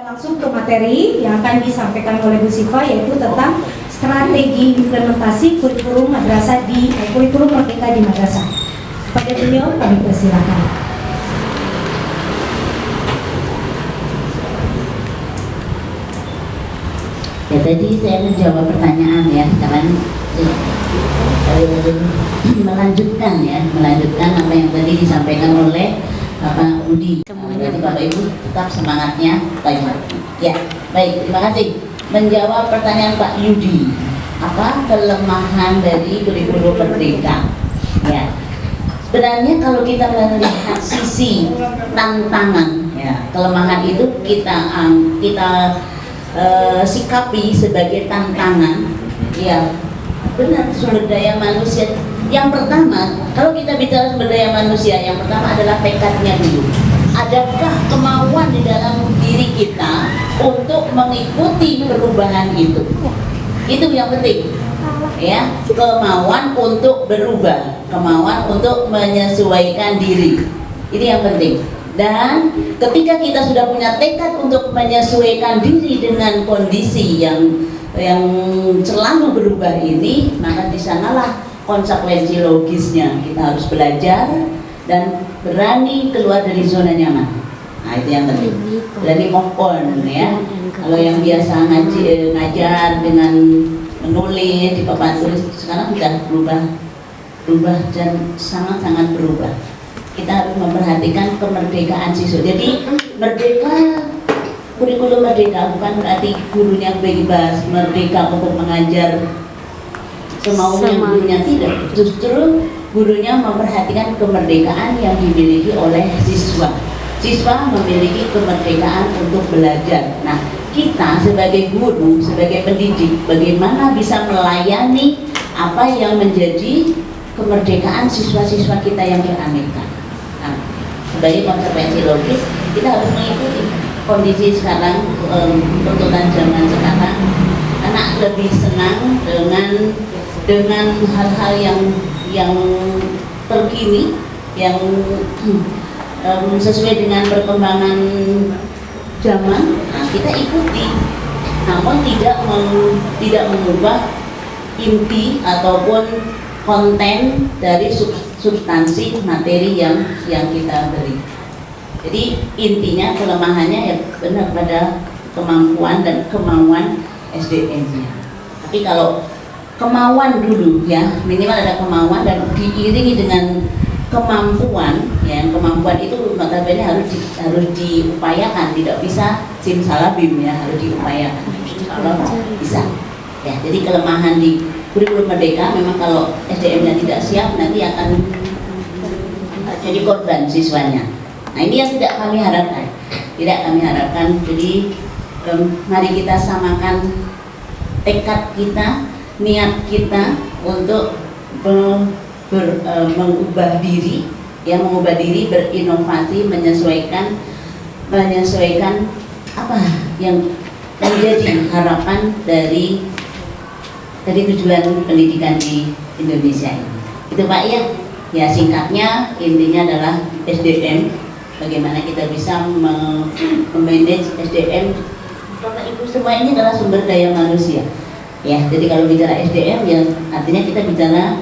Langsung ke materi yang akan disampaikan oleh Bu Siva, yaitu tentang strategi implementasi kurikulum madrasah di kurikulum merdeka di madrasah. Pada beliau kami persilakan. Ya, tadi saya menjawab pertanyaan ya, karena melanjutkan apa yang tadi disampaikan oleh Bapak Budi. Jadi Bapak Ibu tetap semangatnya baik. Ya, baik, terima kasih. Menjawab pertanyaan Pak Yudi, apa kelemahan dari kurikulum merdeka? Ya, sebenarnya kalau kita melihat sisi tantangan, ya, kelemahan itu kita sikapi sebagai tantangan. Ya, benar, sumber daya manusia. Yang pertama, kalau kita bicara sumber daya manusia, yang pertama adalah tekadnya dulu. Adakah kemauan di dalam diri kita untuk mengikuti perubahan itu? Itu yang penting. Ya, kemauan untuk berubah, kemauan untuk menyesuaikan diri. Ini yang penting. Dan ketika kita sudah punya tekad untuk menyesuaikan diri dengan kondisi yang selalu berubah ini, maka di sanalah konsekuensi logisnya kita harus belajar dan berani keluar dari zona nyaman. Nah, itu yang penting. Berani move on, ya. Kalau yang biasa ngajar dengan menulis di papan tulis, sekarang sudah berubah dan sangat-sangat berubah. Kita harus memperhatikan kemerdekaan siswa. Jadi merdeka, kurikulum merdeka bukan berarti gurunya bebas merdeka untuk mengajar semaunya gurunya, tidak. Justru gurunya memperhatikan kemerdekaan yang dimiliki oleh siswa. Siswa memiliki kemerdekaan untuk belajar. Nah, kita sebagai guru, sebagai pendidik, bagaimana bisa melayani apa yang menjadi kemerdekaan siswa-siswa kita yang beraneka. Nah, sebagai konsekuensi logis, kita harus mengikuti kondisi sekarang, tuntutan zaman sekarang. Anak lebih senang dengan hal-hal yang terkini, yang sesuai dengan perkembangan zaman. Nah, kita ikuti, namun tidak mengubah inti ataupun konten dari substansi materi yang kita beri. Jadi intinya, kelemahannya ya benar pada kemampuan dan kemauan SDM-nya. Tapi kalau kemauan dulu, ya, minimal ada kemauan dan diiringi dengan kemampuan, ya, kemampuan itu notabene harus diupayakan, tidak bisa simsalabim, ya, harus diupayakan kalau bisa. Ya, jadi kelemahan di kurikulum merdeka memang kalau SDM-nya tidak siap nanti akan jadi korban siswanya. Nah, ini yang tidak kami harapkan. Jadi mari kita samakan tekad kita, niat kita untuk mengubah diri, ya, mengubah diri, berinovasi, menyesuaikan apa yang menjadi harapan dari tujuan pendidikan di Indonesia ini. Itu Pak, ya. Ya, singkatnya intinya adalah SDM, bagaimana kita bisa memanage SDM. Bapak Ibu semua ini adalah sumber daya manusia. Ya, jadi kalau bicara SDM ya artinya kita bicara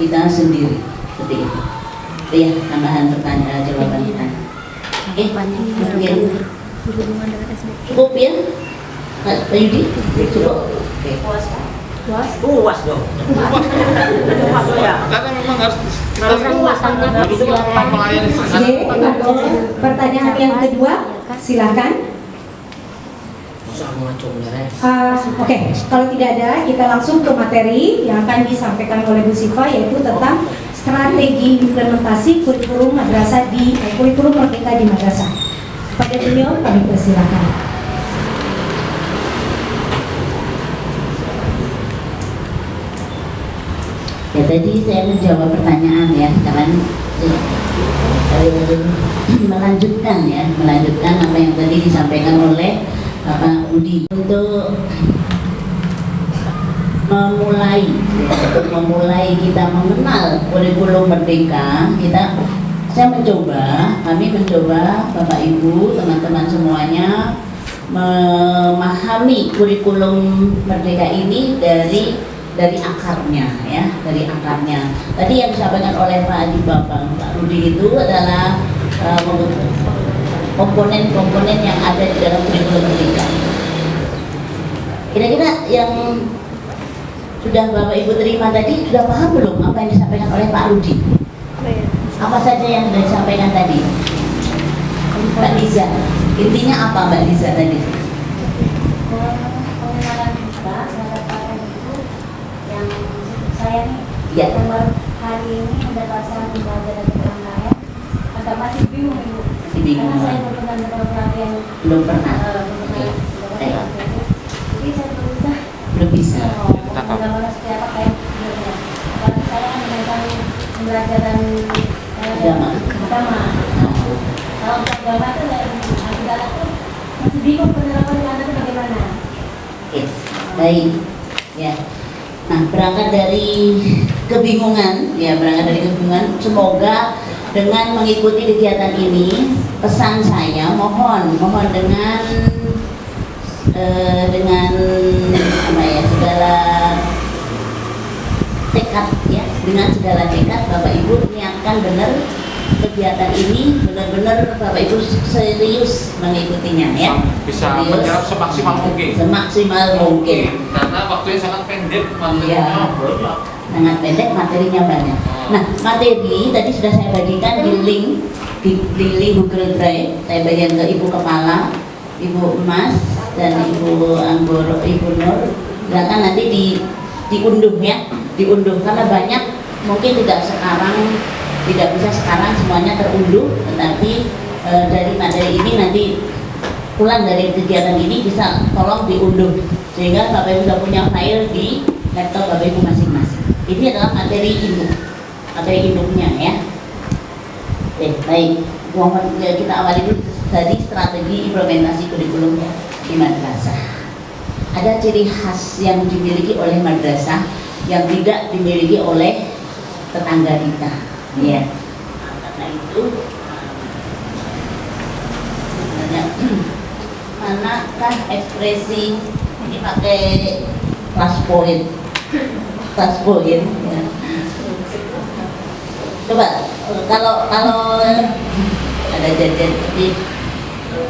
kita sendiri, seperti itu. Itu ya tambahan pertanyaan jawaban kita. Cukup ya, Pak Yudi? Cukup. Puas dong. Puas ya. Karena memang harus pertanyaan yang kedua, silakan. Oke, kalau tidak ada, kita langsung ke materi yang akan disampaikan oleh Bu Siva, yaitu tentang strategi implementasi kurikulum madrasah di kurikulum merdeka di madrasah. Pada beliau kami persilakan. Ya, tadi saya menjawab pertanyaan ya, karena melanjutkan apa yang tadi disampaikan oleh Bapak Budi. Untuk memulai kita mengenal kurikulum merdeka, kami mencoba, Bapak Ibu, teman-teman semuanya memahami kurikulum Merdeka ini dari akarnya, ya, dari akarnya. Tadi yang disampaikan oleh Pak Adi Bambang, Pak Rudi itu adalah komponen-komponen yang ada di dalam kurikulum Merdeka. Kira-kira yang sudah Bapak Ibu terima tadi sudah paham belum apa yang disampaikan oleh Pak Rudi? Apa saja yang sudah disampaikan tadi? Mbak Liza, intinya apa Mbak Liza tadi? Pengenalan Mbak terhadap itu yang saya nih Ya. yang baru hari ini mendapatkan pembelajaran UMKM agak masih bingung Ibu. Masih bingung, Karena saya Mbak. belum pernah dapat pelatihan Belum pernah. Jadi saya Belum bisa. bagaimana seperti apa kayak gitu. Apalagi saya kan dengan pembelajaran Agama. agama. Kalau untuk agama itu agama itu masih bingung penerapan di sana itu bagaimana. Oke, baik. Ya. Nah, berangkat dari kebingungan, semoga dengan mengikuti kegiatan ini, pesan saya mohon dengan apa ya, segala tekad ya, dengan segala tekad Bapak Ibu niatkan benar kegiatan ini, benar-benar Bapak Ibu serius mengikutinya ya. Bisa Serius. menjawab semaksimal mungkin. Semaksimal mungkin. Karena waktunya sangat pendek, materinya Ya. banyak. Sangat pendek, materinya banyak. Nah, materi tadi sudah saya bagikan di link di link Google Drive. Saya bagikan ke Ibu Kepala, Ibu Emas, dan Ibu Anggoro, Ibu Nur. Silakan nanti diunduh ya, diunduh karena banyak mungkin tidak bisa sekarang semuanya terunduh, tetapi dari materi ini nanti pulang dari kegiatan ini bisa tolong diunduh sehingga Bapak Ibu sudah punya file di laptop Bapak Ibu masing-masing. Ini adalah materi induknya ya. Oke, baik. Mohon kita awali dulu dari strategi implementasi kurikulum di madrasah. Ada ciri khas yang dimiliki oleh madrasah yang tidak dimiliki oleh tetangga kita. Ya. Karena itu manakah ekspresi ini pakai plus point ya. Coba kalau ada jajan di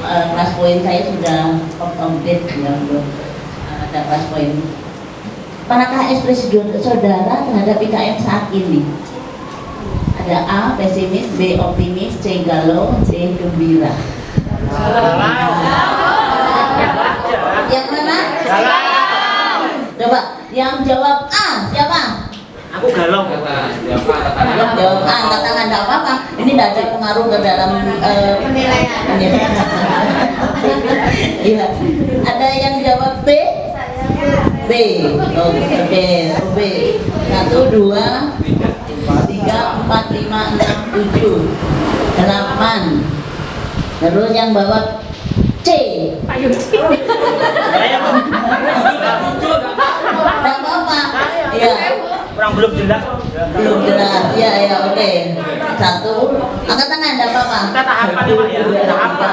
kelas poin saya sudah update ya, belum ada kelas poin. Manakah ekspresi saudara terhadap IKM saat ini? Ada A pesimis, B optimis, C galau, D gembira. Yang mana? Coba yang jawab A siapa? Aku galau. Jawab A, angkat tangan, nggak apa-apa. Ini tidak ada pengaruh ke dalam penilaian. Iya. Ada yang jawab B? B. Oke, B. 1, 2, 3, 4, 5, 6, 7, 8. Terus yang bawa C. Nggak apa-apa. Iya. Belum jelas. Belum jelas. Iya, ya, oke. 1, angkat tangan, enggak apa-apa. Kita tahapan ya, Pak ya. Tahapan.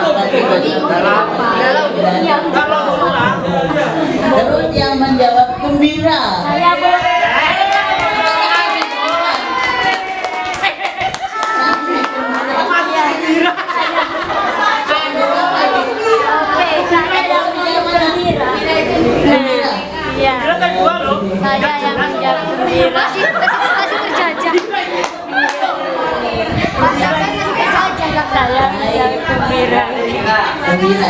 Terus yang menjawab gembira. Saya Gembira. Iya, Dia kan dua loh. saya yang menjawab gembira. Masih terjajah. Saya menjawab gembira. Gembira.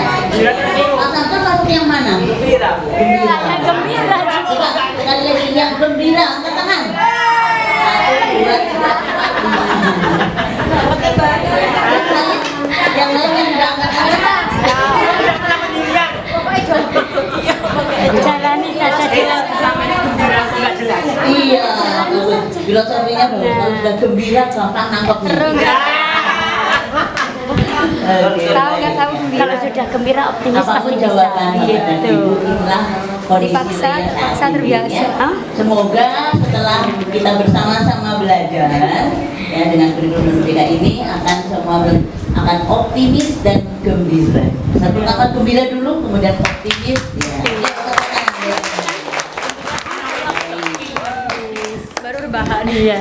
Mas Anton masuk yang mana? Gembira. Gembira. Saya gembira. Coba sekali lagi yang gembira, angkat tangan. 1, 2, 3, 4, 5. Yang lain yang tidak angkat tangan. Jalani saja di Iya, filosofinya bagus. Kalau sudah gembira gampang nangkepnya. Oke, baik. Kalau sudah gembira optimis Apapun pasti bisa. jawaban dan Gitu. ibu inilah kondisi Dipaksa, saya saat dipaksa ini, terbiasa. ya. Hah? Semoga setelah kita bersama-sama belajar ya dengan kurikulum Merdeka ini akan semua akan optimis dan gembira. Pertama gembira dulu, kemudian optimis. Ya. Baru rebahan. Iya.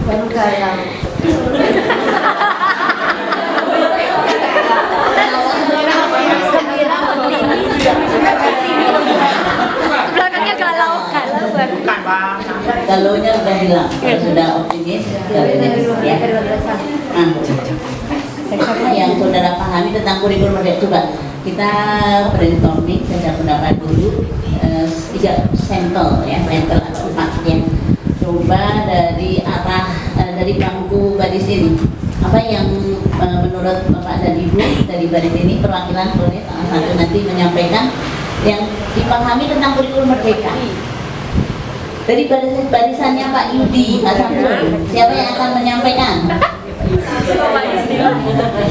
Baru galau. Belakangnya galau. Galau baru. Bukan, Bang. Galaunya sudah hilang. Kalau sudah optimis, galaunya ya. Nah, yang saudara pahami tentang kurikulum merdeka, coba kita brainstorming saja pendapat dulu, 3 sampel ya, sampel atau 4 ya. Coba dari arah dari bangku baris ini, apa yang menurut Bapak dan Ibu dari baris ini, perwakilan boleh salah satu nanti menyampaikan yang dipahami tentang kurikulum merdeka. Dari barisannya Pak Yudi, Pak Samsul, siapa yang akan menyampaikan?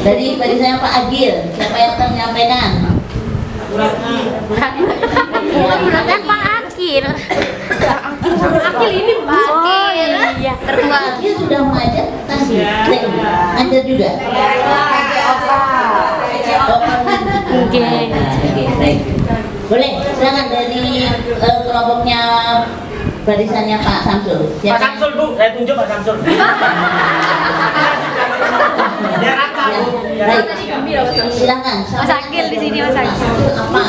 Dari barisannya Pak Agil, siapa yang akan menyampaikan? Menurutnya Pak Akil. Akil ini Pak. Oh iya. Tertua. Pak Agil sudah mengajar tadi, ngajar juga. Oke. Baik. Boleh, silakan dari kelompoknya barisannya Pak Samsul. Pak Samsul, Bu. Saya tunjuk Pak Samsul. Biar rata, Bu. Biar Baik. rata. Silakan. Mas Akil di sini, Mas Akil. Apa?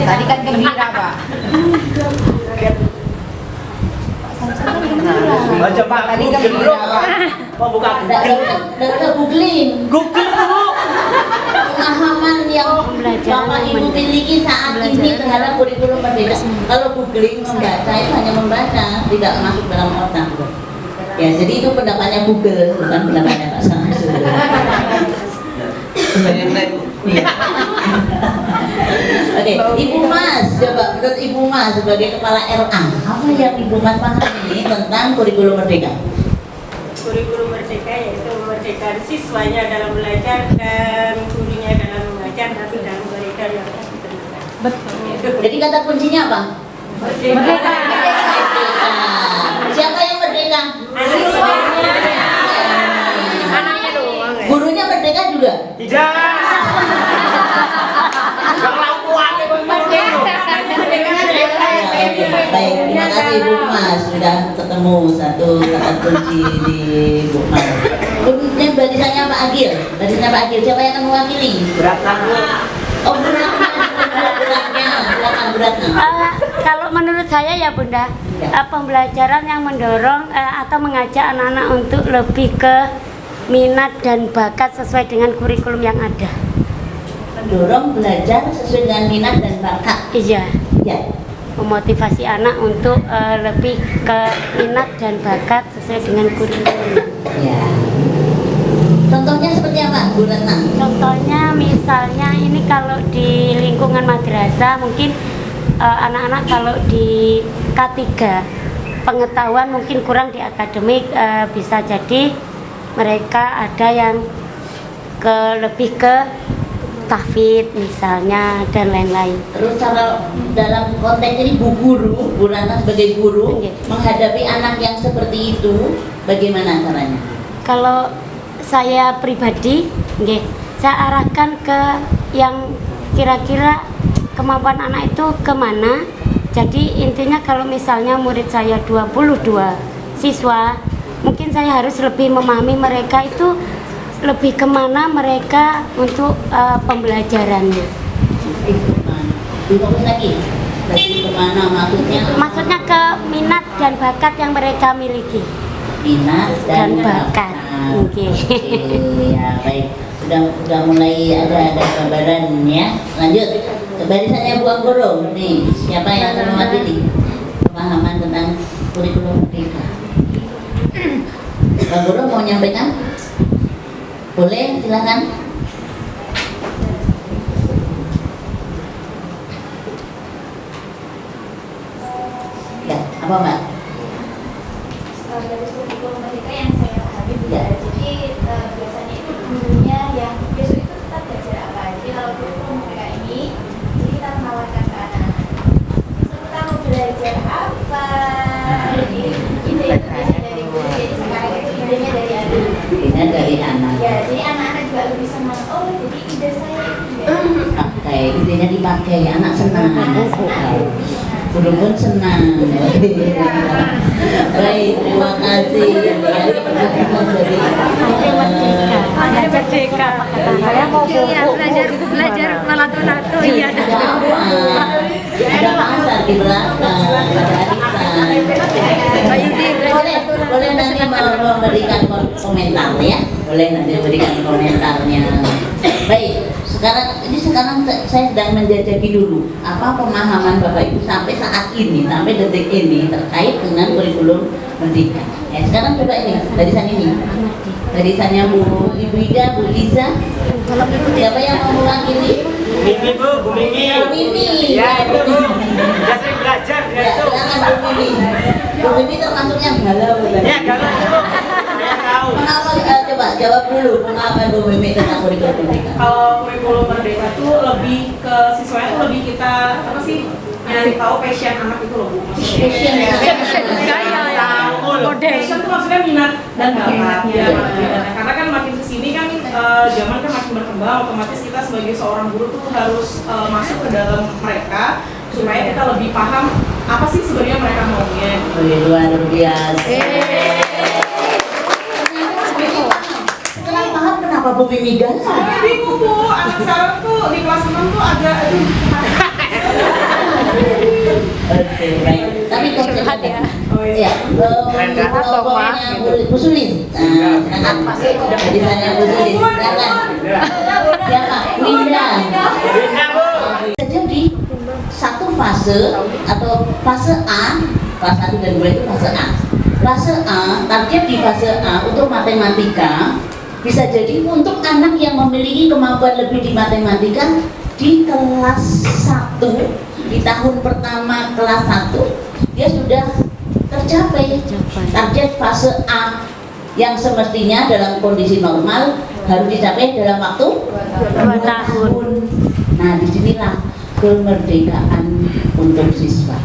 Tadi kan gembira, Pak. Baca Pak, Tadi Google, gembira, bro. Pak. Mau buka Tidak usah googling. Google, Bu. Pemahaman yang Pembelajaran Bapak Ibu yang miliki saat ini terhadap kurikulum merdeka. Kalau googling membaca itu hanya membaca, tidak masuk dalam otak. Ya, jadi itu pendapatnya Google, bukan pendapatnya Pak Samsul. Iya. Oke, Ibu Mas, coba menurut Ibu Mas sebagai kepala RA, apa yang Ibu Mas pahami tentang kurikulum merdeka? Kurikulum merdeka yaitu memerdekakan siswanya dalam belajar dan gurunya dalam mengajar, tapi dalam berikan yang diterima. Jadi kata kuncinya apa? Merdeka. Merdeka. Siapa yang merdeka? Anaknya doang ya. Gurunya merdeka juga? Tidak. Gak lampuan, Baik, terima kasih Bu Mas sudah ketemu satu kata kunci di Bu Mas. Kemudian barisannya Pak Agil, barisannya Pak Agil, siapa yang akan mewakili? Beratkan, Bu. Oh beratnya, silakan beratnya. Kalau menurut saya ya Bunda, pembelajaran yang mendorong atau mengajak anak-anak untuk lebih ke minat dan bakat sesuai dengan kurikulum yang ada. Mendorong belajar sesuai dengan minat dan bakat. Iya, Ya, memotivasi anak untuk lebih ke minat dan bakat sesuai dengan kurikulum. ya. Contohnya seperti apa, Bu Retna? Contohnya misalnya ini kalau di lingkungan madrasah mungkin anak-anak kalau di K3 pengetahuan mungkin kurang di akademik, bisa jadi mereka ada yang lebih ke tahfidz misalnya dan lain-lain. Terus kalau dalam konteks ini Bu Guru, Bu Ratna sebagai guru Oke. menghadapi anak yang seperti itu, bagaimana caranya? Kalau saya pribadi, nggih, saya arahkan ke yang kira-kira kemampuan anak itu kemana. Jadi intinya kalau misalnya murid saya 22 siswa, mungkin saya harus lebih memahami mereka itu lebih kemana mereka untuk pembelajarannya. Difokus lagi, lebih kemana maksudnya? Maksudnya ke minat dan bakat yang mereka miliki. Minat Dan bakat. Oke. Ya baik, sudah mulai ada gambaran ya. Lanjut, barisannya Bu Anggoro nih, siapa yang akan mewakili pemahaman tentang kurikulum merdeka? Bu Anggoro mau nyampaikan? Boleh, silakan. Ya, apa Mbak? Dari kurikulum merdeka yang saya pahami Ya. jadi biasanya itu gurunya yang besok itu kita belajar apa. Jadi kalau kurikulum merdeka ini, jadi kita menawarkan ke anak-anak, besok kita mau belajar apa. Jadi ide itu biasanya dari guru. Jadi sekarang itu idenya dari anak. Ide dari anak. Ya, jadi anak-anak juga lebih senang. Oh, jadi ide saya itu ya. Oke, idenya dipakai, anak senang. Anak senang. Guru pun senang. Baik, terima kasih. Saya mau belajar melatu-latu ya. Ada pasar di belakang, ada arisan. Boleh nanti memberikan komentar ya. Boleh nanti memberikan komentarnya. Baik, sekarang saya sedang menjajaki dulu apa pemahaman Bapak Ibu sampai saat ini, sampai detik ini terkait dengan kurikulum merdeka. Ya, sekarang coba ini barisannya Bu Ibu Ida, Bu Liza. Siapa yang mau mewakili? Mimi Bu, Bu Mimi. Bu Mimi. Ya, itu Bu. Sudah sering belajar dia Ya, itu. silakan Bu Mimi. Bu Mimi termasuk yang galau. Ya, kalau itu saya tahu. Mengapa coba jawab dulu mengapa Bu Mimi tentang kurikulum merdeka? Kalau kurikulum merdeka itu lebih ke siswanya tuh lebih kita apa sih nyari tahu passion anak itu loh Bu. Passion. Passion itu maksudnya minat dan bakat ya, karena kan makin kesini kan zaman kan makin berkembang, otomatis kita sebagai seorang guru tuh harus masuk ke dalam mereka supaya kita lebih paham apa sih sebenarnya mereka maunya. Luar biasa. Setelah paham kenapa Bu Mimi galau? Saya bingung Bu, anak sekarang tuh di kelas 6 tuh agak Oke, baik. Tapi curhat ya. Ya, kelompoknya Bu Sulin. Silakan. Barisannya Bu Sulin. Silakan. Siapa? Winda. Winda Bu. Jadi satu fase atau fase A, kelas 1 dan 2 itu fase A. Fase A, target di fase A untuk matematika bisa jadi untuk anak yang memiliki kemampuan lebih di matematika di kelas 1, di tahun pertama kelas 1 dia sudah tercapai target fase A yang semestinya dalam kondisi normal harus dicapai dalam waktu 2 tahun. Nah, disinilah kemerdekaan untuk siswa.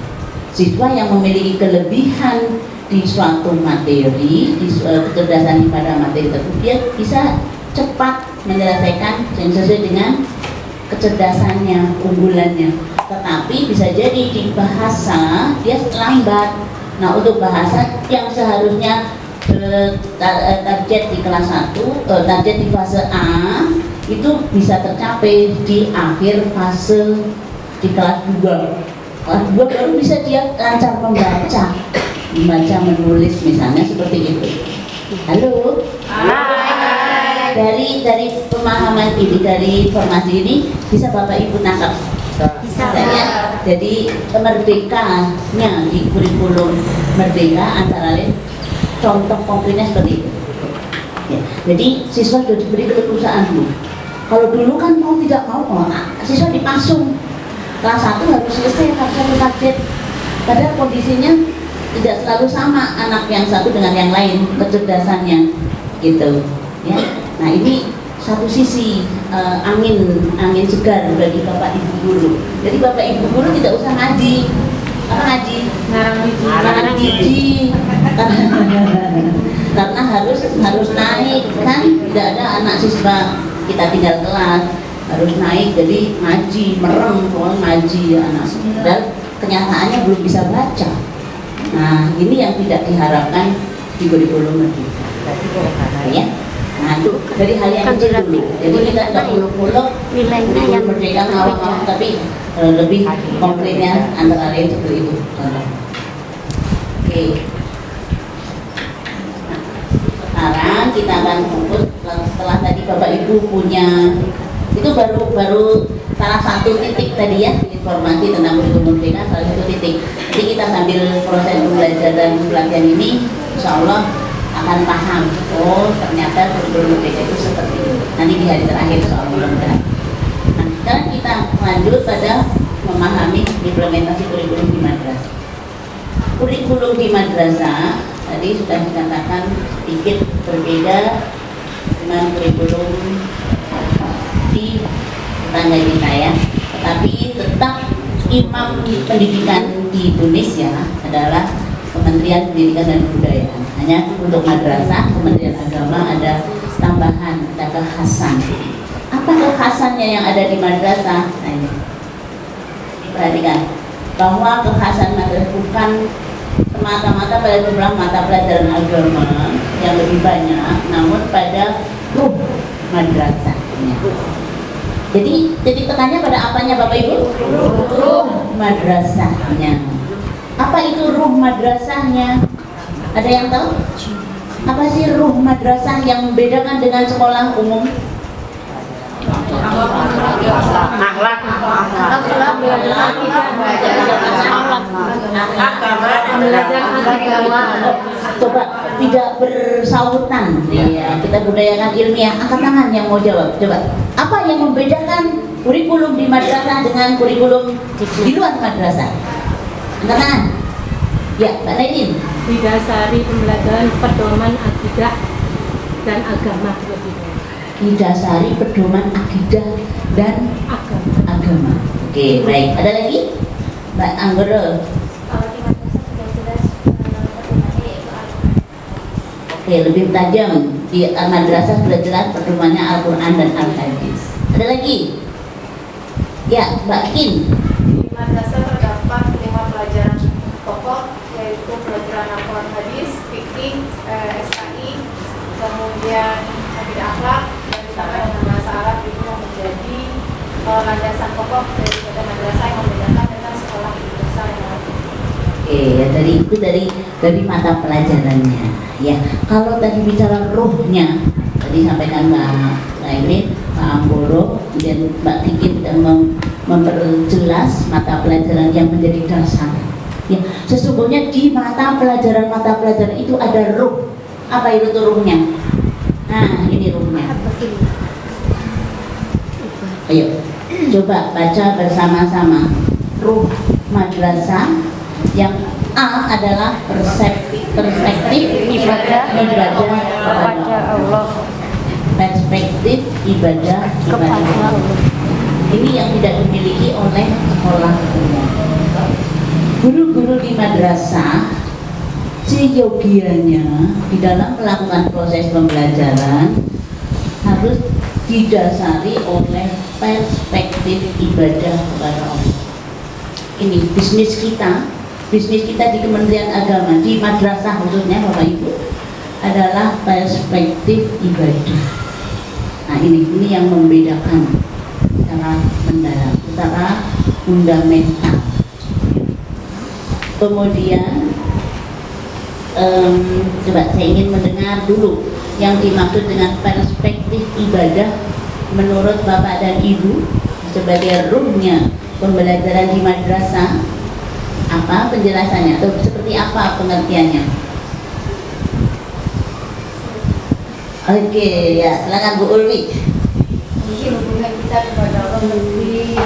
Siswa yang memiliki kelebihan di suatu materi, kecerdasan pada materi tersebut, dia bisa cepat menyelesaikan yang sesuai dengan kecerdasannya, unggulannya. Tetapi bisa jadi di bahasa dia lambat. Nah, untuk bahasa yang seharusnya target di kelas 1, target di fase A itu bisa tercapai di akhir fase di kelas 2. Kelas 2 baru bisa dia lancar membaca menulis misalnya seperti itu. Halo. Hai. Dari pemahaman ini, dari informasi ini bisa Bapak Ibu tangkap. Bisa ya. Jadi merdekanya di kurikulum merdeka antara lain contoh konkretnya seperti itu. Ya, jadi siswa sudah diberi keleluasaan dulu. Kalau dulu kan mau tidak mau, siswa dipasung kelas 1 harus selesai target. Padahal kondisinya tidak selalu sama anak yang satu dengan yang lain kecerdasannya, gitu. Ya, nah ini satu sisi angin segar bagi Bapak Ibu guru. Jadi Bapak Ibu guru tidak usah ngaji, ngarang biji, karena harus naik kan, tidak ada anak siswa kita tinggal kelas harus naik jadi ngaji merem soal ngaji anak dan kenyataannya belum bisa baca. Nah ini yang tidak diharapkan di kurikulum merdeka ya. Nah itu dari hal yang kecil dulu, jadi kita tidak muluk-muluk nilainya yang merdeka ngawang-ngawang, tapi lebih konkretnya antara lain seperti itu. Oke. Sekarang kita akan fokus setelah tadi Bapak Ibu punya itu baru salah satu titik tadi ya, informasi tentang kurikulum merdeka salah satu titik. Jadi kita sambil proses pembelajaran pelatihan ini insya Allah akan paham, oh ternyata kurikulum merdeka itu seperti itu. Nanti di hari terakhir soal mudah-mudahan. Nah, sekarang kita lanjut pada memahami implementasi kurikulum di madrasah. Kurikulum di madrasah tadi sudah dikatakan sedikit berbeda dengan kurikulum di tetangga kita ya, tetapi tetap imam pendidikan di Indonesia adalah Kementerian Pendidikan dan Kebudayaan. Hanya untuk madrasah Kementerian Agama ada tambahan, ada kekhasan. Apa kekhasannya yang ada di madrasah? Nah ini, perhatikan bahwa kekhasan madrasah bukan semata-mata pada jumlah mata pelajaran agama yang lebih banyak, namun pada ruh madrasahnya. Jadi titik tekannya pada apanya Bapak Ibu? Ruh madrasahnya. Apa itu ruh madrasahnya? Ada yang tahu? Apa sih ruh madrasah yang membedakan dengan sekolah umum? Akhlak. Coba tidak bersautan. Ya, kita budayakan ilmiah. Angkat tangan yang mau jawab. Coba. Apa yang membedakan kurikulum di madrasah dengan kurikulum di luar madrasah? Angkat tangan. Ya, Mbak Naidin. Didasari pembelajaran pedoman akidah dan agama terlebih dahulu. Didasari pedoman akidah dan agama. Oke, baik. Ada lagi? Mbak Anggoro. Kalau di madrasah sudah jelas pedomannya yaitu Al-Quran. Oke, lebih tajam. Di madrasah sudah jelas pedomannya Al-Quran dan Al-Hadis. Ada lagi? Ya, Mbak Kin. Di madrasah terdapat 5 pelajaran pokok, yaitu pelajaran Al-Quran, hadis, fikih, SKI, kemudian akidah akhlak, dan ditambah dengan bahasa Arab. Itu menjadi landasan pokok daripada madrasah yang membedakan dengan sekolah besar yang lain. Oke, ya dari mata pelajarannya. Ya, kalau tadi bicara ruhnya, tadi sampaikan Mbak Nailin, Pak Anggoro, dan Mbak Tikin dan memperjelas mata pelajaran yang menjadi dasar. Ya, sesungguhnya di mata pelajaran itu ada ruh. Apa itu tuh ruhnya? Nah, ini ruhnya. Ayo, coba baca bersama-sama. Ruh madrasah yang A adalah perspektif ibadah kepada Allah. Perspektif ibadah kepada Allah. Ini yang tidak dimiliki oleh sekolah umum. Guru-guru di madrasah seyogianya di dalam melakukan proses pembelajaran harus didasari oleh perspektif ibadah kepada Allah. Ini bisnis kita di Kementerian Agama, di madrasah khususnya Bapak Ibu, adalah perspektif ibadah. Nah ini yang membedakan secara mendalam, secara fundamental. Kemudian coba saya ingin mendengar dulu yang dimaksud dengan perspektif ibadah menurut Bapak dan Ibu sebagai ruhnya pembelajaran di madrasah. Apa penjelasannya atau seperti apa pengertiannya? Oke, ya silakan Bu Ulwi. Jadi hubungan kita kepada Allah lebih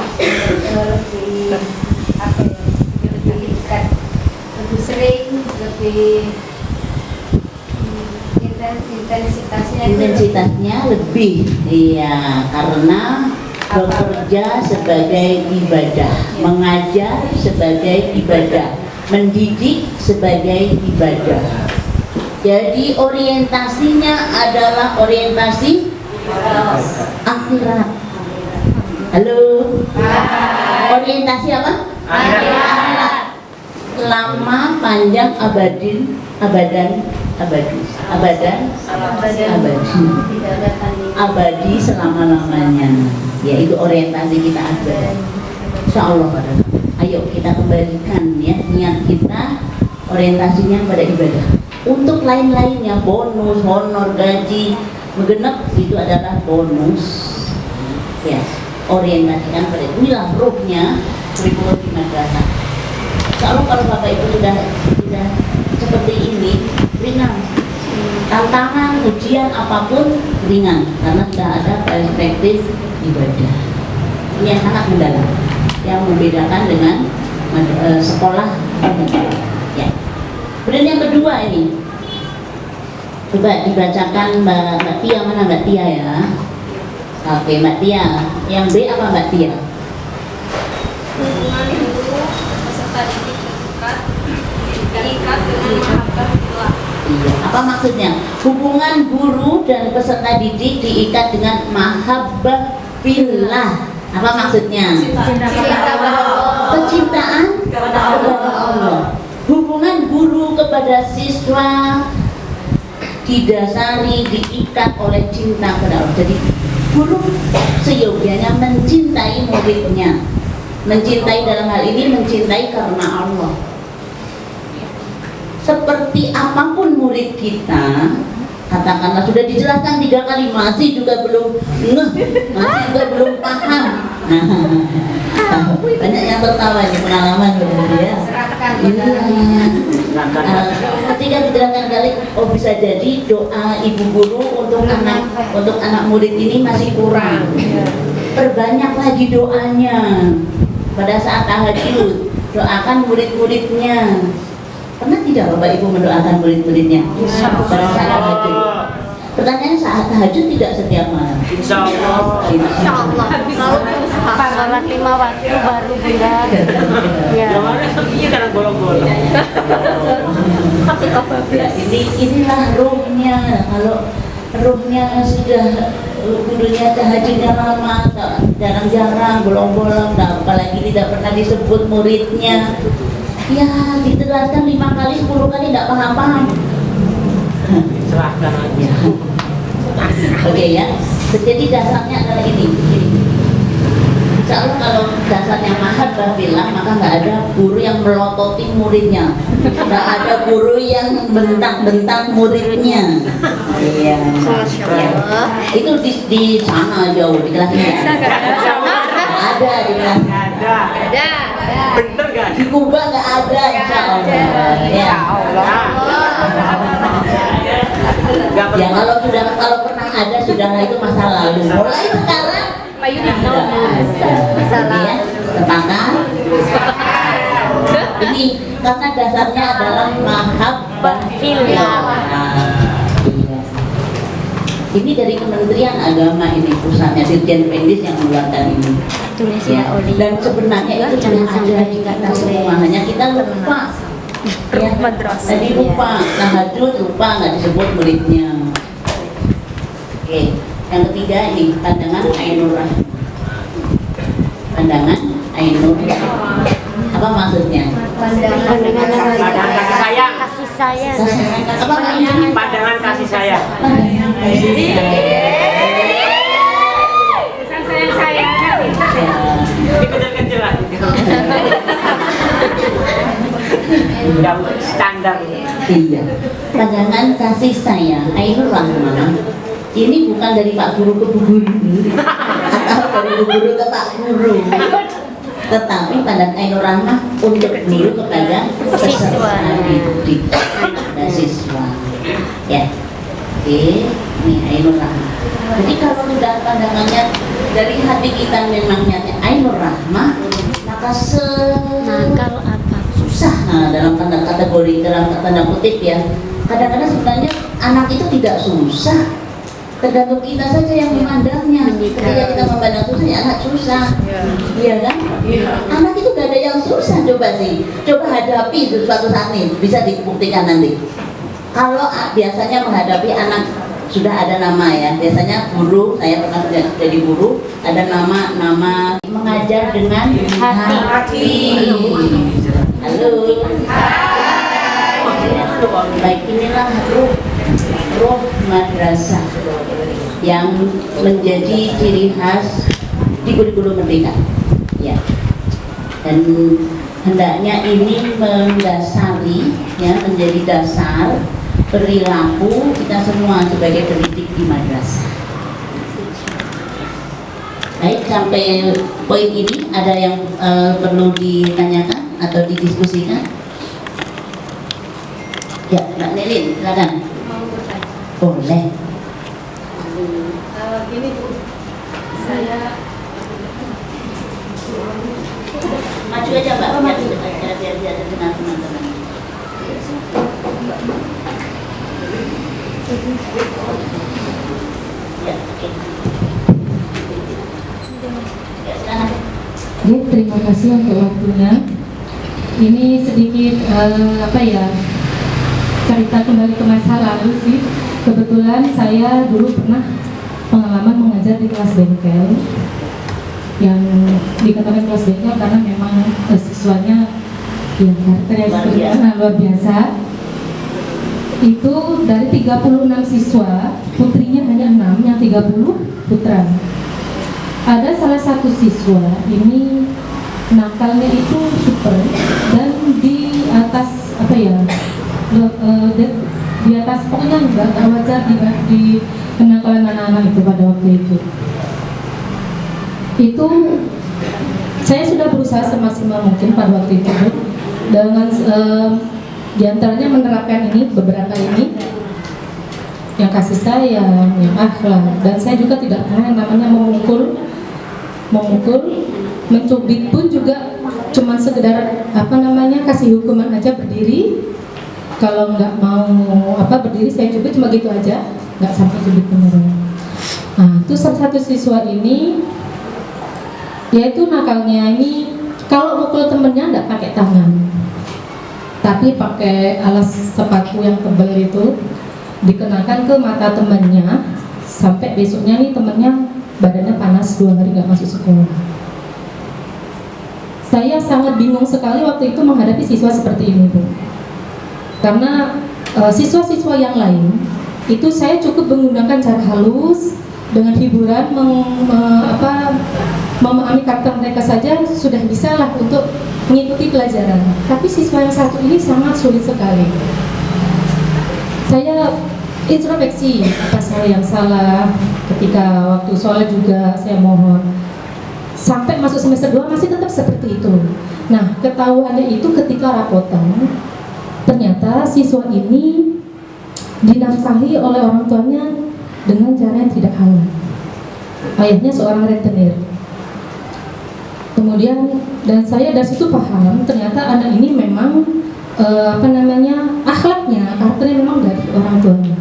apa ya? Lebih dekat, lebih sering, lebih intensitasnya lebih. Iya, karena bekerja sebagai ibadah, mengajar sebagai ibadah, mendidik sebagai ibadah. Jadi orientasinya adalah orientasi akhirat. Halo. Orientasi apa? Akhirat. Lama, panjang, abadi. Abadi selama-lamanya. Yaitu orientasi kita ada. Insya Allah. Ayo kita kembalikan ya niat kita, orientasinya pada ibadah. Untuk lain-lainnya bonus, honor, gaji, menggenap itu adalah bonus. Ya, orientasikan pada inilah ruhnya kurikulum di madrasah. Insya Allah kalau Bapak Ibu sudah seperti ini ringan. Tantangan, ujian apapun ringan karena sudah ada perspektif ibadah. Ini yang sangat mendalam yang membedakan dengan sekolah umum. Ya. Kemudian yang kedua ini coba dibacakan Mbak Tia, mana Mbak Tia ya? Oke Mbak Tia. Yang B apa Mbak Tia? Hubungan guru peserta didik diikat dengan mahabbah fillah. Iya. Apa maksudnya? Hubungan guru dan peserta didik diikat dengan mahabbah fillah. Apa maksudnya? Kecintaan kepada Allah. Hubungan guru kepada siswa didasari, diikat oleh cinta kepada Allah. Jadi guru seyogianya mencintai muridnya. Mencintai dalam hal ini mencintai karena Allah. Seperti apapun murid kita, katakanlah sudah dijelaskan 3 kali masih juga belum ngeh, masih juga belum paham. Banyak yang tertawa di pengalaman ya. Ketika dijelaskan kali, oh bisa jadi doa ibu guru untuk anak murid ini masih kurang. Perbanyak lagi doanya pada saat tahajud, doakan murid-muridnya. Pernah tidak Bapak Ibu mendoakan murid-muridnya pada saat tahajud? Pertanyaan, saat tahajud tidak setiap malam? Insya Allah. Sholat 5 waktu baru bulan. Ya. Iya karena bolong-bolong. Inilah ruhnya. Kalau ruhnya sudah gurunya tahajudnya lama, jarang-jarang, bolong-bolong, apalagi tidak pernah disebut muridnya. Ya, diteruskan 5 kali, 10 kali tidak paham-paham. Serahkan aja. Oke ya. Jadi dasarnya adalah ini. Insya Allah kalau dasarnya mahabbah fillah, maka nggak ada guru yang melototi muridnya, nggak ada guru yang bentak-bentak muridnya. Iya. Itu di sana jauh di kelasnya. Ada di kelas. Ada. Bener gak? Di Kuba nggak ada, insya Allah. Ya. Ya kalau pernah ada sudah itu masa lalu. Mulai sekarang masalah sepakat. Ini karena dasarnya adalah mahabbah fillah. Ini dari Kementerian Agama, ini pusatnya Dirjen Pendis yang mengeluarkan ini. Ya. Dan sebenarnya itu sudah ada di kita semua, hanya kita lupa. Ya. Tadi lupa tahajud, lupa nggak disebut muridnya. Oke, yang ketiga ini pandangan Ainur Rahmah. Pandangan Ainur Rahmah. Apa maksudnya? Pandangan kasih sayang. kasih sayang. Apa maksudnya? Pandangan kasih sayang. Ini kecil-kecil lah. Udah standar. Iya. Pandangan kasih sayang Ainur Rahmah ini bukan dari Pak Guru ke Bu Guru atau dari Bu Guru ke Pak Guru, tetapi pandangan Ainur Rahmah untuk guru kepada peserta didik dan siswa. Ya. Oke, ini Ainur Rahmah. Jadi kalau sudah pandangannya dari hati kita memang niatnya Ainur Rahmah, maka Nakal apa? susah dalam kategori dalam tanda kutip ya. Kadang-kadang sebenarnya anak itu tidak susah, tergantung kita saja yang memandangnya. Ketika kita memandang susah, ya anak susah, iya kan? Anak itu gak ada yang susah. Coba hadapi suatu saat nih, bisa dibuktikan nanti. Kalau biasanya menghadapi anak sudah ada nama ya, biasanya guru, saya pernah jadi guru, ada nama mengajar dengan hati. Halo. Baik, inilah ruh madrasah yang menjadi ciri khas di kurikulum Merdeka. Ya. Dan hendaknya ini mendasari, ya, menjadi dasar perilaku kita semua sebagai pendidik di madrasah. Baik, sampai poin ini ada yang perlu ditanyakan atau didiskusikan? Ya, Mbak Nelin, silakan. Boleh. Gini Bu, saya Maju aja Mbak, biar dengar teman-teman. Ya, oke. Ya, silakan. Ya, terima kasih untuk waktunya. Ini sedikit cerita kembali ke masa lalu sih. Kebetulan saya dulu pernah pengalaman mengajar di kelas bengkel, yang dikatakan kelas bengkel karena memang siswanya yang karakternya luar biasa. Itu dari 36 siswa, putrinya hanya 6, yang 30 putra. Ada salah satu siswa ini nakalnya itu super, dan di atas apa ya, di atas pokoknya nggak wajar di kenakalan anak-anak itu pada waktu itu. Itu saya sudah berusaha semaksimal mungkin pada waktu itu dengan diantaranya menerapkan ini beberapa ini, yang kasih sayang, yang akhlak, dan saya juga tidak pernah yang namanya memukul, mencubit pun juga cuma sekedar apa namanya kasih hukuman aja berdiri. Kalau nggak mau berdiri saya cubit cuma gitu aja, nggak sampai cubit beneran. Nah, itu salah satu siswa ini, yaitu nakalnya ini kalau mukul temennya nggak pakai tangan, tapi pakai alas sepatu yang tebal itu dikenakan ke mata temennya, sampai besoknya nih temennya badannya panas 2 hari nggak masuk sekolah. Saya sangat bingung sekali waktu itu menghadapi siswa seperti ini, Bu. Karena siswa-siswa yang lain itu saya cukup menggunakan cara halus dengan hiburan, memahami karakter mereka saja sudah bisa lah untuk mengikuti pelajaran. Tapi siswa yang satu ini sangat sulit sekali. Saya introspeksi apa saya yang salah, ketika waktu sholat juga saya mohon. Sampai masuk semester 2 masih tetap seperti itu. Nah, ketahuannya itu ketika rapotan, ternyata siswa ini dinafkahi oleh orang tuanya dengan cara yang tidak halal. Ayahnya seorang rentenir. Kemudian, dan saya dari situ paham ternyata anak ini memang akhlaknya, karakternya memang dari orang tuanya.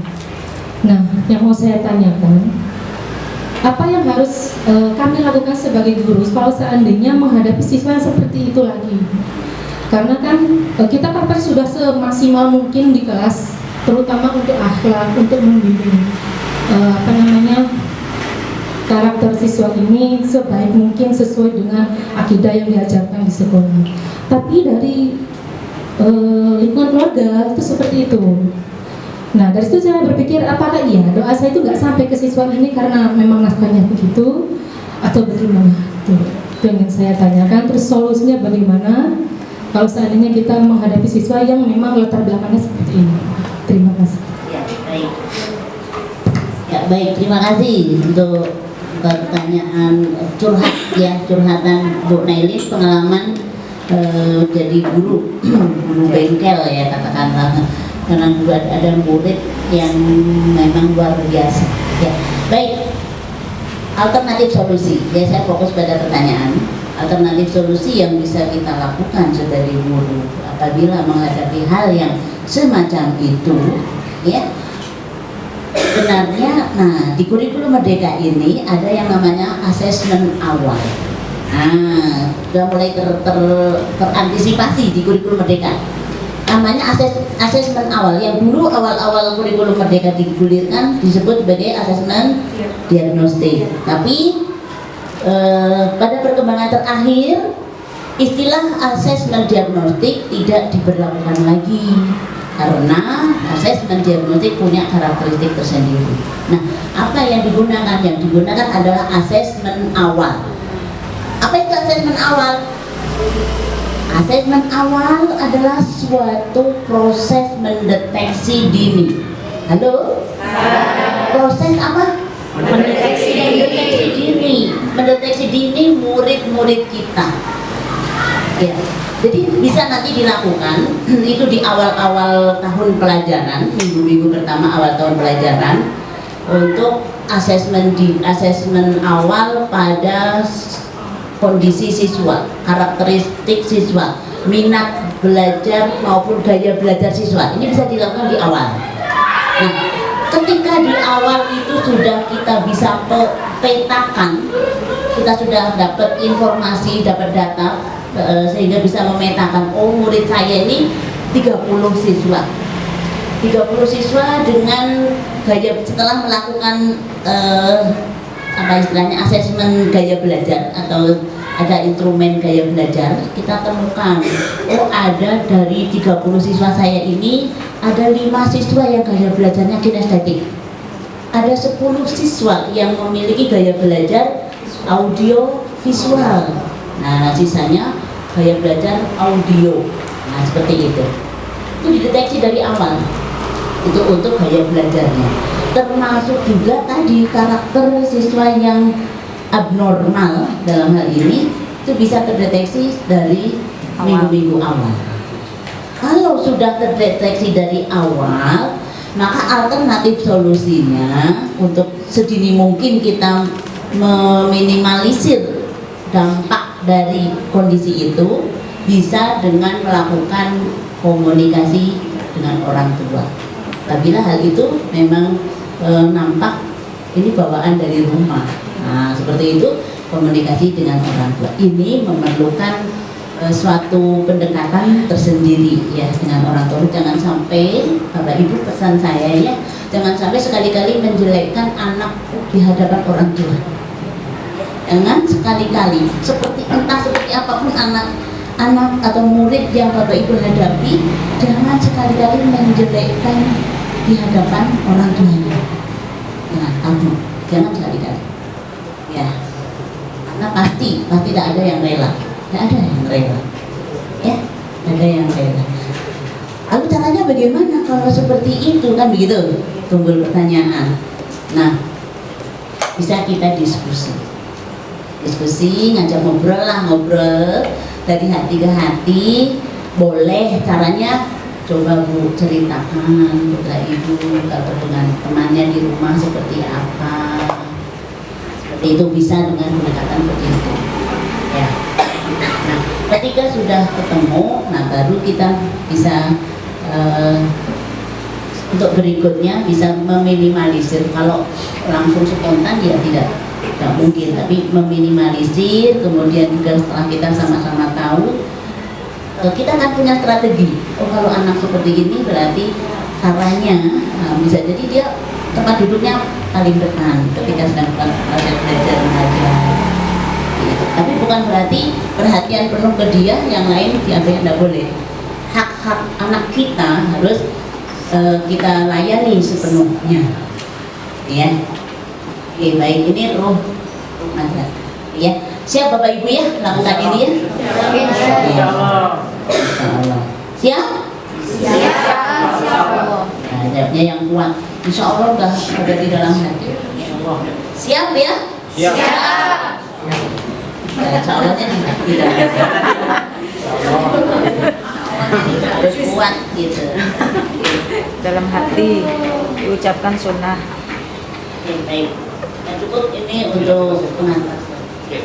Nah, yang mau saya tanyakan, apa yang harus kami lakukan sebagai guru kalau seandainya menghadapi siswa yang seperti itu lagi? Karena kan kita kan sudah semaksimal mungkin di kelas, terutama untuk akhlak, untuk membimbing karakter siswa ini sebaik mungkin sesuai dengan akidah yang diajarkan di sekolah. Tapi dari lingkungan keluarga itu seperti itu. Nah, dari situ saya berpikir apakah iya doa saya itu nggak sampai ke siswa ini karena memang nafkahnya begitu atau bagaimana? Itu yang ingin saya tanyakan. Terus solusinya bagaimana kalau seandainya kita menghadapi siswa yang memang latar belakangnya seperti ini? Terima kasih. Ya baik, terima kasih untuk pertanyaan curhatan Bu Nailin, pengalaman jadi guru bengkel ya katakanlah, karena ada murid yang memang luar biasa. Ya baik, alternatif solusi. Ya saya fokus pada pertanyaan. Alternatif solusi yang bisa kita lakukan sebagai guru apabila menghadapi hal yang semacam itu, ya. Sebenarnya, nah di kurikulum Merdeka ini ada yang namanya asesmen awal. Nah, sudah mulai terantisipasi di kurikulum Merdeka. Namanya asesmen awal. Yang dulu awal-awal kurikulum Merdeka digulirkan disebut sebagai asesmen diagnostik. Tapi pada perkembangan terakhir istilah asesmen diagnostik tidak diberlakukan lagi. Karena asesmen diagnostik punya karakteristik tersendiri. Nah, apa yang digunakan? Yang digunakan adalah asesmen awal. Apa itu asesmen awal? Asesmen awal adalah suatu proses mendeteksi dini. Halo? Proses apa? Mendeteksi dini. Mendeteksi dini murid-murid kita. Ya. Jadi bisa nanti dilakukan itu di awal-awal tahun pelajaran, minggu-minggu pertama awal tahun pelajaran, untuk asesmen awal pada kondisi siswa, karakteristik siswa, minat belajar maupun gaya belajar siswa. Ini bisa dilakukan di awal. Nah, ketika di awal itu sudah kita bisa petakan, kita sudah dapat informasi, dapat data, sehingga bisa memetakan, oh murid saya ini 30 siswa, 30 siswa dengan gaya setelah melakukan apa istilahnya asesmen gaya belajar atau ada instrumen gaya belajar, kita temukan oh ada dari 30 siswa saya ini ada 5 siswa yang gaya belajarnya kinestetik, ada 10 siswa yang memiliki gaya belajar audio visual, nah sisanya gaya belajar audio. Nah seperti itu dideteksi dari awal itu untuk gaya belajarnya, termasuk juga tadi karakter siswa yang abnormal dalam hal ini itu bisa terdeteksi dari minggu-minggu awal. Kalau sudah terdeteksi dari awal, maka alternatif solusinya untuk sedini mungkin kita meminimalisir dampak dari kondisi itu bisa dengan melakukan komunikasi dengan orang tua. Apabila hal itu memang nampak ini bawaan dari rumah, nah seperti itu komunikasi dengan orang tua ini memerlukan suatu pendekatan tersendiri ya dengan orang tua. Jangan sampai Bapak Ibu, pesan saya ya, jangan sampai sekali-kali menjelekkan anak di hadapan orang tua. Jangan sekali-kali seperti apapun anak atau murid yang Bapak Ibu hadapi, jangan sekali-kali menjelekkan di hadapan orang tuanya. Jangan sekali-kali ya, karena pasti tidak ada yang rela, tidak ada yang rela ya, tidak ada yang rela. Lalu caranya bagaimana kalau seperti itu, kan begitu timbul pertanyaan. Nah, bisa kita diskusi, ngajak ngobrol dari hati ke hati. Boleh caranya coba Bu ceritakan kepada Ibu atau dengan temannya di rumah seperti apa. Seperti itu bisa dengan pendekatan seperti itu ya. Nah ketika sudah ketemu, nah baru kita bisa untuk berikutnya bisa meminimalisir. Kalau langsung spontan ya tidak mungkin, tapi meminimalisir. Kemudian juga setelah kita sama-sama tahu, kita akan punya strategi. Oh kalau anak seperti ini berarti caranya bisa jadi dia tempat duduknya paling depan ketika sedang proses belajar mengajar gitu. Tapi bukan berarti perhatian penuh ke dia, yang lain diambil, tidak boleh. Hak-hak anak kita harus kita layani sepenuhnya ya. Oke, baik, ini roh madrasah ya. Siap Bapak Ibu ya lakukan ini ya. Insyaallah. Siap? Siap. Nah, jawabnya yang kuat. Insya Allah udah ada di dalam hati. Siap ya? Siap. Insya Allahnya tidak. Harus kuat gitu. Dalam hati diucapkan sunnah. Baik. Nah, cukup ini untuk pengantar. Oke.